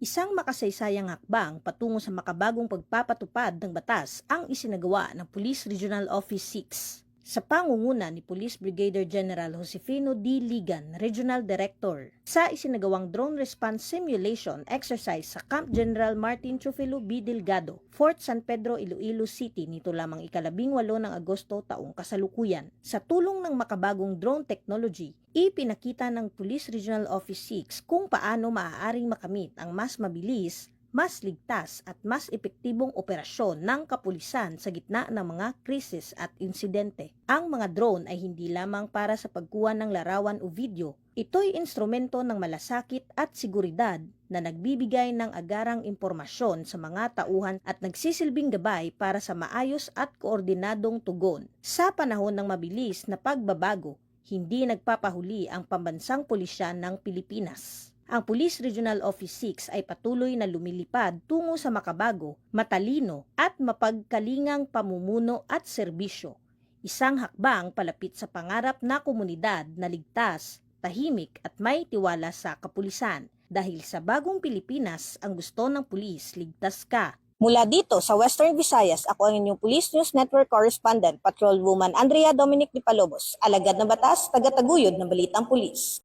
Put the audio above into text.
Isang makasaysayang hakbang patungo sa makabagong pagpapatupad ng batas ang isinagawa ng Police Regional Office 6 sa pangunguna ni Police Brigadier General Josefino D. Ligan, Regional Director, sa isinagawang drone response simulation exercise sa Camp General Martin Chufilo B. Delgado, Fort San Pedro, Iloilo City nito lamang ika-18 ng Agosto taong kasalukuyan. Sa tulong ng makabagong drone technology, ipinakita ng Police Regional Office 6 kung paano maaaring makamit ang mas mabilis, mas ligtas at mas epektibong operasyon ng kapulisan sa gitna ng mga krisis at insidente. Ang mga drone ay hindi lamang para sa pagkuha ng larawan o video. Ito'y instrumento ng malasakit at seguridad na nagbibigay ng agarang impormasyon sa mga tauhan at nagsisilbing gabay para sa maayos at koordinadong tugon. Sa panahon ng mabilis na pagbabago, hindi nagpapahuli ang pambansang pulisyan ng Pilipinas. Ang Police Regional Office 6 ay patuloy na lumilipad tungo sa makabago, matalino at mapagkalingang pamumuno at serbisyo. Isang hakbang palapit sa pangarap na komunidad na ligtas, tahimik at may tiwala sa kapulisan. Dahil sa bagong Pilipinas, ang gusto ng pulis, ligtas ka. Mula dito sa Western Visayas, ako ang inyong Police News Network Correspondent, Patrolwoman Andrea Dominic Di Palobos, alagad ng batas, tagataguyod ng balitang pulis.